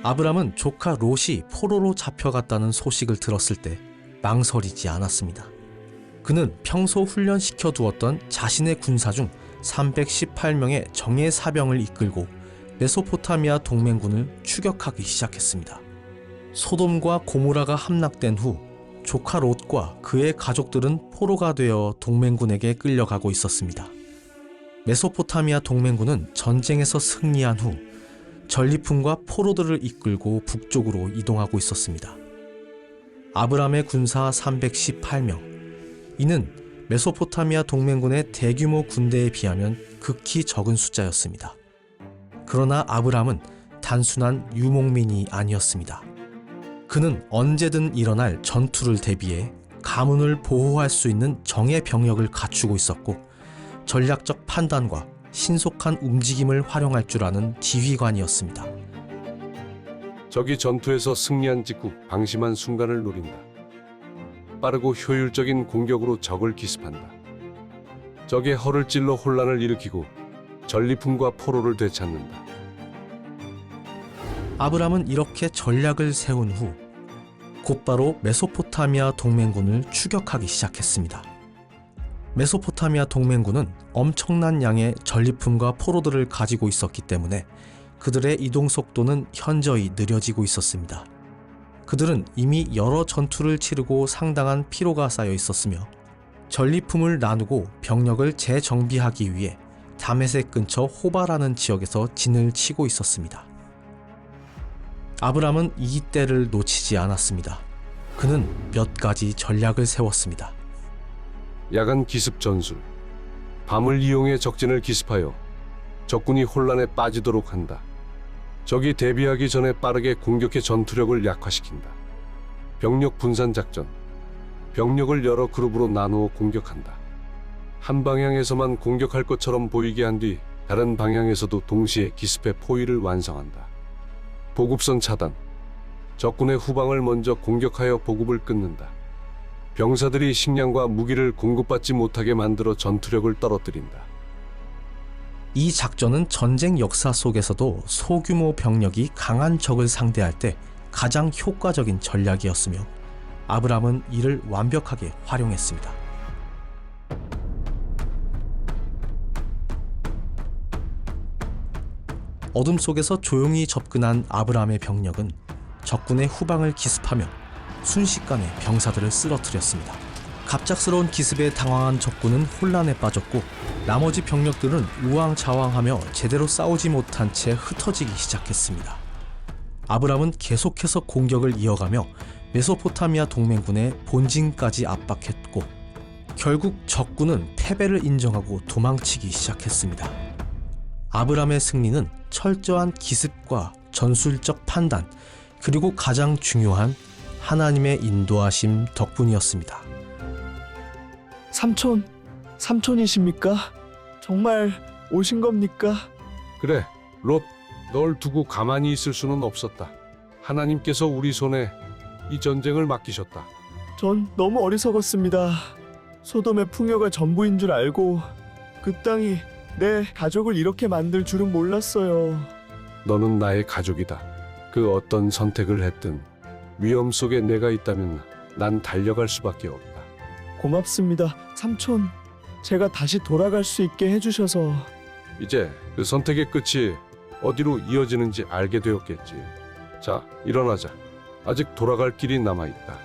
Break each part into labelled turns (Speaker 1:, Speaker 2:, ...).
Speaker 1: 아브람은 조카 롯이 포로로 잡혀갔다는 소식을 들었을 때 망설이지 않았습니다. 그는 평소 훈련시켜 두었던 자신의 군사 중 318명의 정예 사병을 이끌고 메소포타미아 동맹군을 추격하기 시작했습니다. 소돔과 고모라가 함락된 후 조카 롯과 그의 가족들은 포로가 되어 동맹군에게 끌려가고 있었습니다. 메소포타미아 동맹군은 전쟁에서 승리한 후 전리품과 포로들을 이끌고 북쪽으로 이동하고 있었습니다. 아브람의 군사 318명. 이는 메소포타미아 동맹군의 대규모 군대에 비하면 극히 적은 숫자였습니다. 그러나 아브람은 단순한 유목민이 아니었습니다. 그는 언제든 일어날 전투를 대비해 가문을 보호할 수 있는 정예 병력을 갖추고 있었고 전략적 판단과 신속한 움직임을 활용할 줄 아는 지휘관이었습니다.
Speaker 2: 적이 전투에서 승리한 직후 방심한 순간을 노린다. 빠르고 효율적인 공격으로 적을 기습한다. 적의 허를 찔러 혼란을 일으키고 전리품과 포로를 되찾는다.
Speaker 1: 아브람은 이렇게 전략을 세운 후 곧바로 메소포타미아 동맹군을 추격하기 시작했습니다. 메소포타미아 동맹군은 엄청난 양의 전리품과 포로들을 가지고 있었기 때문에 그들의 이동 속도는 현저히 느려지고 있었습니다. 그들은 이미 여러 전투를 치르고 상당한 피로가 쌓여 있었으며 전리품을 나누고 병력을 재정비하기 위해 다메섹 근처 호바라는 지역에서 진을 치고 있었습니다. 아브람은 이 때를 놓치지 않았습니다. 그는 몇 가지 전략을 세웠습니다.
Speaker 2: 야간 기습 전술. 밤을 이용해 적진을 기습하여 적군이 혼란에 빠지도록 한다. 적이 대비하기 전에 빠르게 공격해 전투력을 약화시킨다. 병력 분산 작전. 병력을 여러 그룹으로 나누어 공격한다. 한 방향에서만 공격할 것처럼 보이게 한 뒤 다른 방향에서도 동시에 기습해 포위를 완성한다. 보급선 차단. 적군의 후방을 먼저 공격하여 보급을 끊는다. 병사들이 식량과 무기를 공급받지 못하게 만들어 전투력을 떨어뜨린다.
Speaker 1: 이 작전은 전쟁 역사 속에서도 소규모 병력이 강한 적을 상대할 때 가장 효과적인 전략이었으며 아브람은 이를 완벽하게 활용했습니다. 어둠 속에서 조용히 접근한 아브람의 병력은 적군의 후방을 기습하며 순식간에 병사들을 쓰러뜨렸습니다. 갑작스러운 기습에 당황한 적군은 혼란에 빠졌고 나머지 병력들은 우왕좌왕하며 제대로 싸우지 못한 채 흩어지기 시작했습니다. 아브람은 계속해서 공격을 이어가며 메소포타미아 동맹군의 본진까지 압박했고 결국 적군은 패배를 인정하고 도망치기 시작했습니다. 아브람의 승리는 철저한 기습과 전술적 판단 그리고 가장 중요한 하나님의 인도하심 덕분이었습니다.
Speaker 3: 삼촌이십니까? 정말 오신 겁니까?
Speaker 2: 그래, 롯, 널 두고 가만히 있을 수는 없었다. 하나님께서 우리 손에 이 전쟁을 맡기셨다.
Speaker 3: 전 너무 어리석었습니다. 소돔의 풍요가 전부인 줄 알고 그 땅이 내 가족을 이렇게 만들 줄은 몰랐어요.
Speaker 2: 너는 나의 가족이다. 그 어떤 선택을 했든 위험 속에 내가 있다면 난 달려갈 수밖에 없다.
Speaker 3: 고맙습니다, 삼촌. 제가 다시 돌아갈 수 있게 해주셔서.
Speaker 2: 이제 그 선택의 끝이 어디로 이어지는지 알게 되었겠지. 자, 일어나자. 아직 돌아갈 길이 남아있다.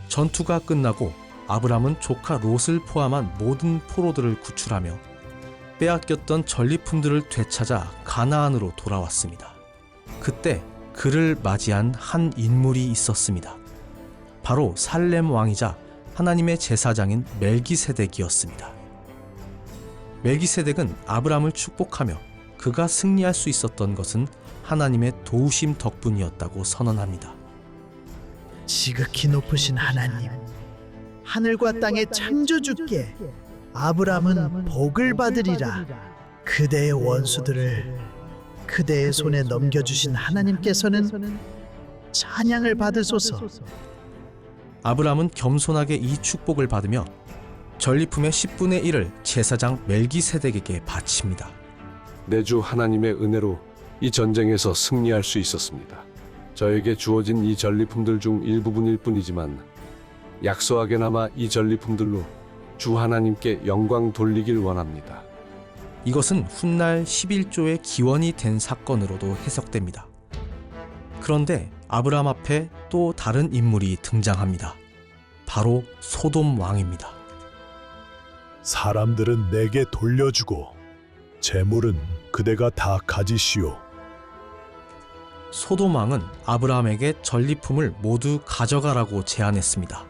Speaker 1: 전투가 끝나고 아브람은 조카 롯을 포함한 모든 포로들을 구출하며 빼앗겼던 전리품들을 되찾아 가나안으로 돌아왔습니다. 그때 그를 맞이한 한 인물이 있었습니다. 바로 살렘 왕이자 하나님의 제사장인 멜기세덱이었습니다. 멜기세덱은 아브람을 축복하며 그가 승리할 수 있었던 것은 하나님의 도우심 덕분이었다고 선언합니다.
Speaker 4: 지극히 높으신 하나님, 하늘과 땅의 창조주께 아브람은 복을 받으리라. 그대의 원수들을 그대의 손에 넘겨주신 하나님께서는 찬양을 받으소서.
Speaker 1: 아브람은 겸손하게 이 축복을 받으며 전리품의 10분의 1을 제사장 멜기세덱에게 바칩니다.
Speaker 2: 내 주 하나님의 은혜로 이 전쟁에서 승리할 수 있었습니다. 저에게 주어진 이 전리품들 중 일부분일 뿐이지만 약소하게나마 이 전리품들로 주 하나님께 영광 돌리길 원합니다.
Speaker 1: 이것은 훗날 11조의 기원이 된 사건으로도 해석됩니다. 그런데 아브라함 앞에 또 다른 인물이 등장합니다. 바로 소돔 왕입니다.
Speaker 5: 사람들은 내게 돌려주고 재물은 그대가 다 가지시오.
Speaker 1: 소돔 왕은 아브라함에게 전리품을 모두 가져가라고 제안했습니다.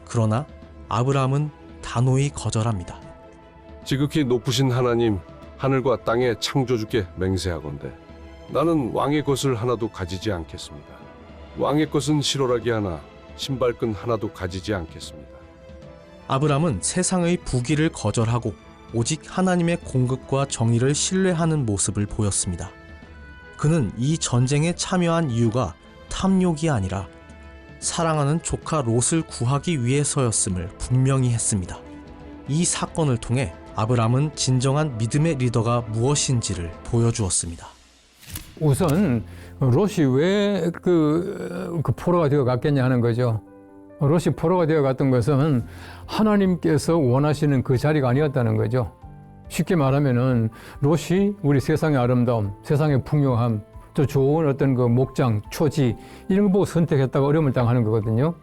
Speaker 1: 그러나 아브라함은 단호히 거절합니다.
Speaker 2: 지극히 높으신 하나님, 하늘과 땅의 창조주께 맹세하건대 나는 왕의 것을 하나도 가지지 않겠습니다. 왕의 것은 실오라기 하나, 신발끈 하나도 가지지 않겠습니다.
Speaker 1: 아브라함은 세상의 부귀를 거절하고 오직 하나님의 공급과 정의를 신뢰하는 모습을 보였습니다. 그는 이 전쟁에 참여한 이유가 탐욕이 아니라 사랑하는 조카 롯을 구하기 위해서였음을 분명히 했습니다. 이 사건을 통해 아브라함은 진정한 믿음의 리더가 무엇인지를 보여주었습니다.
Speaker 6: 우선 롯이 왜 그 포로가 되어 갔겠냐 하는 거죠. 롯이 포로가 되어 갔던 것은 하나님께서 원하시는 그 자리가 아니었다는 거죠. 쉽게 말하면은 롯이 우리 세상의 아름다움, 세상의 풍요함, 또 좋은 어떤 그 목장, 초지 이런 거 보고 선택했다가 어려움을 당하는 거거든요.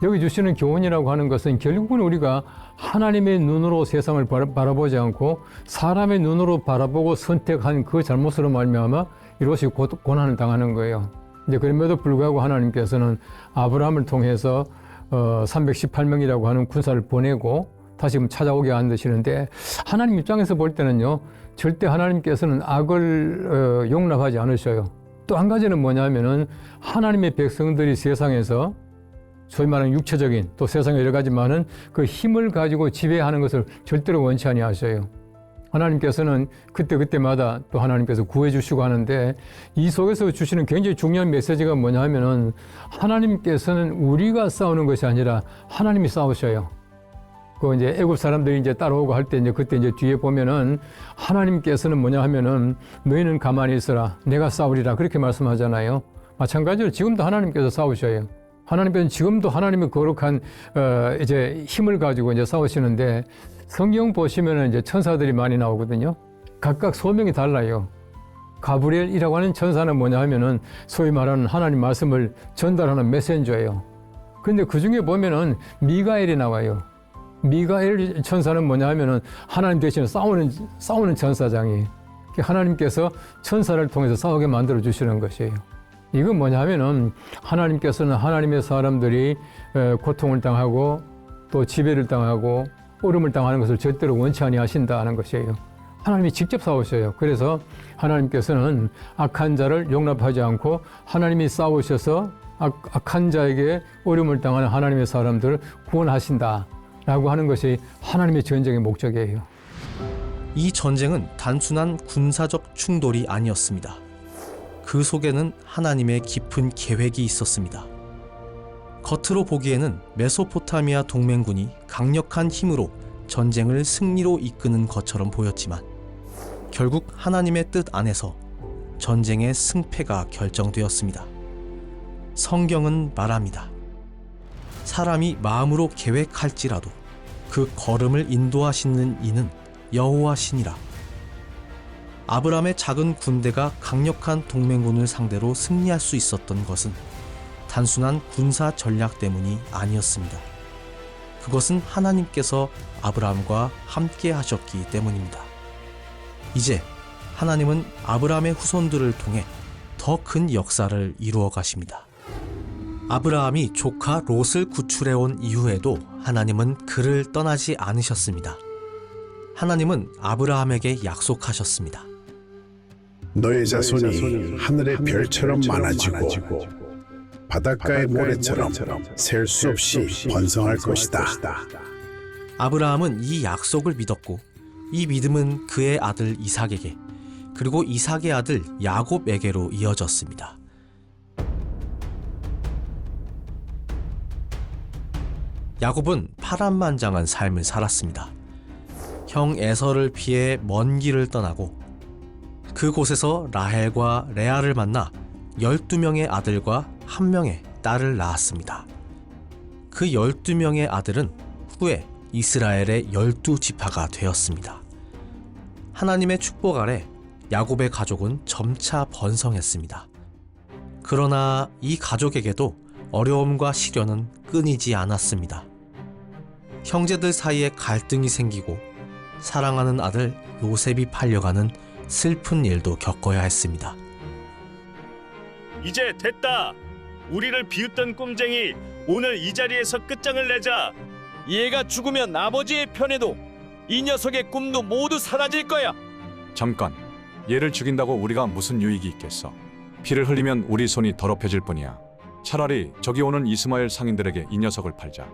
Speaker 6: 여기 주시는 교훈이라고 하는 것은 결국은 우리가 하나님의 눈으로 세상을 바라보지 않고 사람의 눈으로 바라보고 선택한 그 잘못으로 말미암아 이것이 고난을 당하는 거예요. 이제 그럼에도 불구하고 하나님께서는 아브라함을 통해서 318명이라고 하는 군사를 보내고 다시 찾아오게 만드시는데 하나님 입장에서 볼 때는요, 절대 하나님께서는 악을 용납하지 않으셔요. 또 한 가지는 뭐냐면은 하나님의 백성들이 세상에서 소위 말하는 육체적인 또 세상에 여러 가지 많은 그 힘을 가지고 지배하는 것을 절대로 원치 아니하셔요. 하나님께서는 그때마다 또 하나님께서 구해주시고 하는데 이 속에서 주시는 굉장히 중요한 메시지가 뭐냐 하면은 하나님께서는 우리가 싸우는 것이 아니라 하나님이 싸우셔요. 그 이제 애굽 사람들이 이제 따라오고 할 때 이제 그때 이제 뒤에 보면은 하나님께서는 뭐냐 하면은 너희는 가만히 있어라. 내가 싸우리라. 그렇게 말씀하잖아요. 마찬가지로 지금도 하나님께서 싸우셔요. 하나님께서는 지금도 하나님의 거룩한 이제 힘을 가지고 이제 싸우시는데 성경 보시면은 이제 천사들이 많이 나오거든요. 각각 소명이 달라요. 가브리엘이라고 하는 천사는 뭐냐 하면은 소위 말하는 하나님 말씀을 전달하는 메신저예요. 근데 그 중에 보면은 미가엘이 나와요. 미가엘 천사는 뭐냐 하면은 하나님 대신 싸우는 천사장이에요. 하나님께서 천사를 통해서 싸우게 만들어 주시는 것이에요. 이건 뭐냐 하면은 하나님께서는 하나님의 사람들이 고통을 당하고 또 지배를 당하고 어려움을 당하는 것을 절대로 원치 아니하신다는 것이에요. 하나님이 직접 싸우셔요. 그래서 하나님께서는 악한 자를 용납하지 않고 하나님이 싸우셔서 악한 자에게 어려움을 당하는 하나님의 사람들을 구원하신다라고 하는 것이 하나님의 전쟁의 목적이에요.
Speaker 1: 이 전쟁은 단순한 군사적 충돌이 아니었습니다. 그 속에는 하나님의 깊은 계획이 있었습니다. 겉으로 보기에는 메소포타미아 동맹군이 강력한 힘으로 전쟁을 승리로 이끄는 것처럼 보였지만 결국 하나님의 뜻 안에서 전쟁의 승패가 결정되었습니다. 성경은 말합니다. 사람이 마음으로 계획할지라도 그 걸음을 인도하시는 이는 여호와시니라. 아브라함의 작은 군대가 강력한 동맹군을 상대로 승리할 수 있었던 것은 단순한 군사 전략 때문이 아니었습니다. 그것은 하나님께서 아브라함과 함께 하셨기 때문입니다. 이제 하나님은 아브라함의 후손들을 통해 더 큰 역사를 이루어 가십니다. 아브라함이 조카 롯을 구출해온 이후에도 하나님은 그를 떠나지 않으셨습니다. 하나님은 아브라함에게 약속하셨습니다.
Speaker 7: 너의 자손이 하늘의 별처럼 많아지고 바닷가의 모래처럼 셀 수 없이 번성할 것이다.
Speaker 1: 아브라함은 이 약속을 믿었고 이 믿음은 그의 아들 이삭에게 그리고 이삭의 아들 야곱에게로 이어졌습니다. 야곱은 파란만장한 삶을 살았습니다. 형 에서를 피해 먼 길을 떠나고 그곳에서 라헬과 레아를 만나 12명의 아들과 1명의 딸을 낳았습니다. 그 12명의 아들은 후에 이스라엘의 12지파가 되었습니다. 하나님의 축복 아래 야곱의 가족은 점차 번성했습니다. 그러나 이 가족에게도 어려움과 시련은 끊이지 않았습니다. 형제들 사이에 갈등이 생기고 사랑하는 아들 요셉이 팔려가는 슬픈 일도 겪어야 했습니다.
Speaker 8: 이제 됐다. 우리를 비웃던 꼼쟁이 오늘 이 자리에서 끝장을 내자.
Speaker 9: 얘가 죽으면 아버지의 편에도 이 녀석의 꿈도 모두 사라질 거야.
Speaker 10: 잠깐, 얘를 죽인다고 우리가 무슨 유익이 있겠어? 피를 흘리면 우리 손이 더럽혀질 뿐이야. 차라리 저기 오는 이스마엘 상인들에게 이 녀석을 팔자.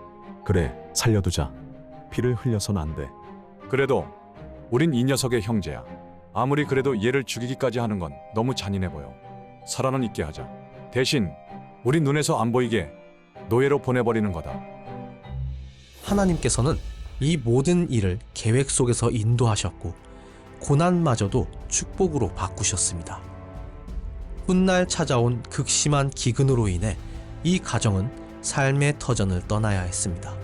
Speaker 11: 그래, 살려두자. 피를 흘려선 안 돼.
Speaker 10: 그래도 우린 이 녀석의 형제야. 아무리 그래도 얘를 죽이기까지 하는 건 너무 잔인해 보여. 살아는 있게 하자. 대신 우리 눈에서 안 보이게 노예로 보내버리는 거다.
Speaker 1: 하나님께서는 이 모든 일을 계획 속에서 인도하셨고 고난마저도 축복으로 바꾸셨습니다. 훗날 찾아온 극심한 기근으로 인해 이 가정은 삶의 터전을 떠나야 했습니다.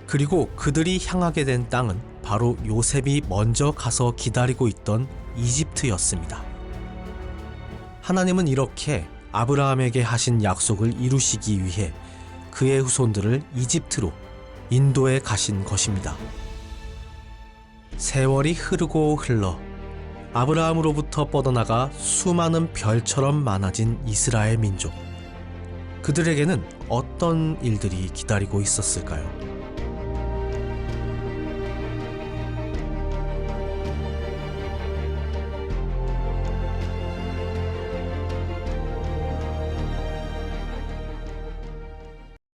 Speaker 1: 그리고 그들이 향하게 된 땅은 바로 요셉이 먼저 가서 기다리고 있던 이집트였습니다. 하나님은 이렇게 아브라함에게 하신 약속을 이루시기 위해 그의 후손들을 이집트로 인도에 가신 것입니다. 세월이 흐르고 흘러 아브라함으로부터 뻗어나가 수많은 별처럼 많아진 이스라엘 민족. 그들에게는 어떤 일들이 기다리고 있었을까요?